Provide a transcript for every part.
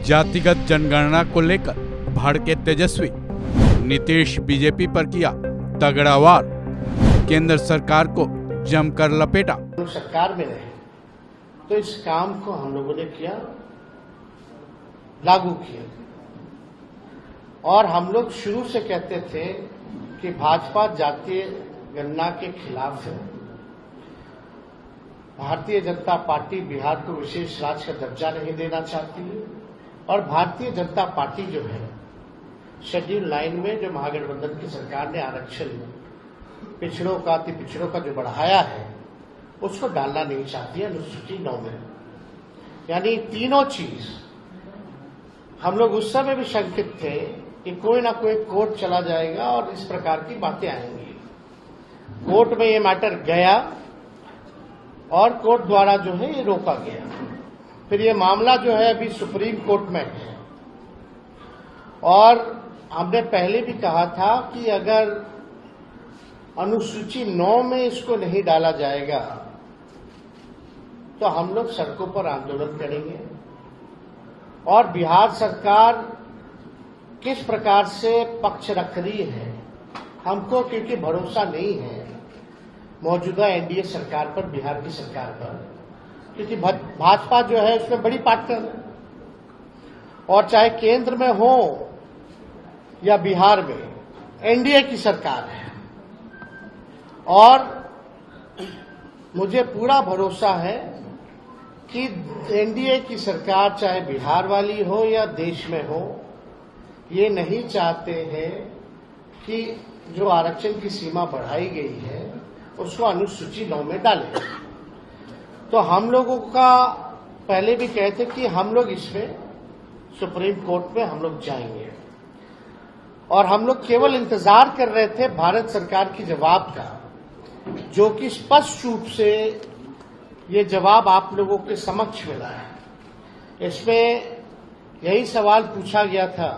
जातिगत जनगणना को लेकर भड़के तेजस्वी, नीतीश बीजेपी पर किया तगड़ा वार, केंद्र सरकार को जमकर लपेटा। सरकार में रहे तो इस काम को हम लोगों ने किया, लागू किया। और हम लोग शुरू से कहते थे कि भाजपा जातीय गणना के खिलाफ है। भारतीय जनता पार्टी बिहार को विशेष राज्य का दर्जा नहीं देना चाहती है और भारतीय जनता पार्टी जो है शेड्यूल 9 में जो महागठबंधन की सरकार ने आरक्षण पिछड़ों का, अति पिछड़ों का जो बढ़ाया है उसको डालना नहीं चाहती है अनुसूची 9 में। यानी तीनों चीज हम लोग उस समय भी शंकित थे कि कोई ना कोई कोर्ट चला जाएगा और इस प्रकार की बातें आएंगी। कोर्ट में ये मैटर गया और कोर्ट द्वारा जो है ये रोका गया। फिर ये मामला जो है अभी सुप्रीम कोर्ट में है और हमने पहले भी कहा था कि अगर अनुसूची 9 में इसको नहीं डाला जाएगा तो हम लोग सड़कों पर आंदोलन करेंगे। और बिहार सरकार किस प्रकार से पक्ष रख रही है हमको, क्योंकि भरोसा नहीं है मौजूदा एनडीए सरकार पर, बिहार की सरकार पर, क्योंकि भाजपा जो है उसमें बड़ी पार्टनर है। और चाहे केंद्र में हो या बिहार में एनडीए की सरकार है। और मुझे पूरा भरोसा है कि एनडीए की सरकार चाहे बिहार वाली हो या देश में हो, ये नहीं चाहते हैं कि जो आरक्षण की सीमा बढ़ाई गई है उसको अनुसूची 9 में डालें। तो हम लोगों का पहले भी कहते कि हम लोग इसमें सुप्रीम कोर्ट में हम लोग जाएंगे और हम लोग केवल इंतजार कर रहे थे भारत सरकार की जवाब का, जो कि स्पष्ट रूप से ये जवाब आप लोगों के समक्ष मिला है। इसमें यही सवाल पूछा गया था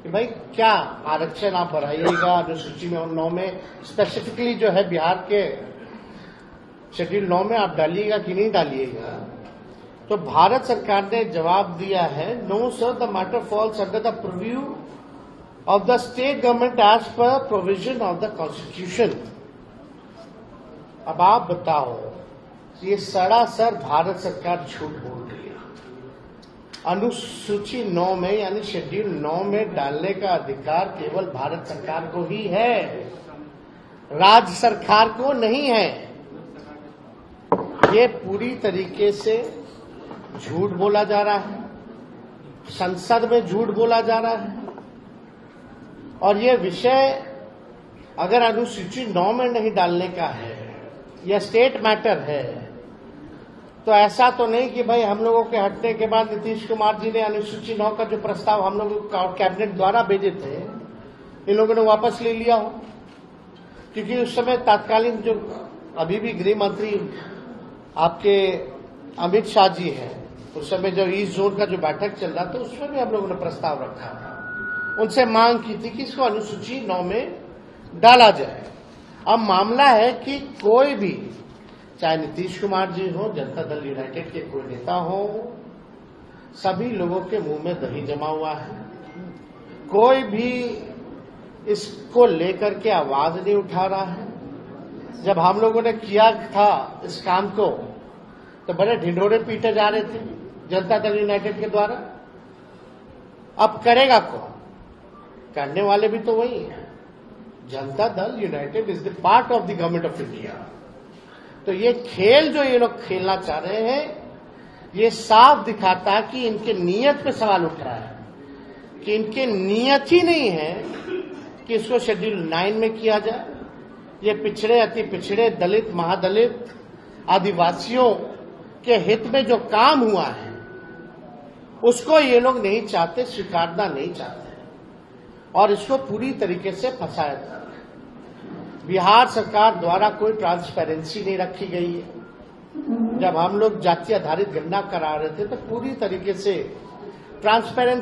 कि भाई क्या आरक्षण आप बढ़ाइएगा अनुसूची में 9 में, स्पेसिफिकली जो है बिहार के शेड्यूल 9 में आप डालिएगा कि नहीं डालिएगा। तो भारत सरकार ने जवाब दिया है, no sir, the matter falls under the purview of the state government as per provision of the constitution. अब आप बताओ, ये सरासर भारत सरकार झूठ बोल रही है। अनुसूची 9 में यानी शेड्यूल 9 में डालने का अधिकार केवल भारत सरकार को ही है, राज्य सरकार को नहीं है। ये पूरी तरीके से झूठ बोला जा रहा है, संसद में झूठ बोला जा रहा है। और ये विषय अगर अनुसूची 9 में नहीं डालने का है, यह स्टेट मैटर है, तो ऐसा तो नहीं कि भाई हम लोगों के हटने के बाद नीतीश कुमार जी ने अनुसूची 9 का जो प्रस्ताव हम लोगों कैबिनेट द्वारा भेजे थे इन लोगों ने वापस ले लिया हो। क्योंकि उस समय तत्कालीन जो अभी भी गृह मंत्री आपके अमित शाह जी हैं, उस समय जो ईस्ट जोन का जो बैठक चल रहा था उसमें भी हम लोगों ने प्रस्ताव रखा था, उनसे मांग की थी कि इसको अनुसूची 9 में डाला जाए। अब मामला है कि कोई भी, चाहे नीतीश कुमार जी हो, जनता दल यूनाइटेड के कोई नेता हो, सभी लोगों के मुंह में दही जमा हुआ है। कोई भी इसको लेकर के आवाज नहीं उठा रहा है। जब हम लोगों ने किया था इस काम को तो बड़े ढिंढोरे पीटे जा रहे थे जनता दल यूनाइटेड के द्वारा। अब करेगा कौन? करने वाले भी तो वही है। Janata Dal United is the part of the government of India. तो ये खेल जो ये लोग खेलना चाह रहे हैं, ये साफ दिखाता है कि इनके नीयत पे सवाल उठ रहा है, कि इनके नीयत ही नहीं है कि इसको शेड्यूल 9 में किया जाए। ये पिछड़े, अति पिछड़े, दलित, महादलित, आदिवासियों के हित में जो काम हुआ है उसको ये लोग नहीं चाहते, स्वीकारना नहीं चाहते और इसको पूरी तरीके से फंसाया जा रहा है। बिहार सरकार द्वारा कोई ट्रांसपेरेंसी नहीं रखी गई है। जब हम लोग जाति आधारित गणना करा रहे थे तो पूरी तरीके से ट्रांसपेरेंस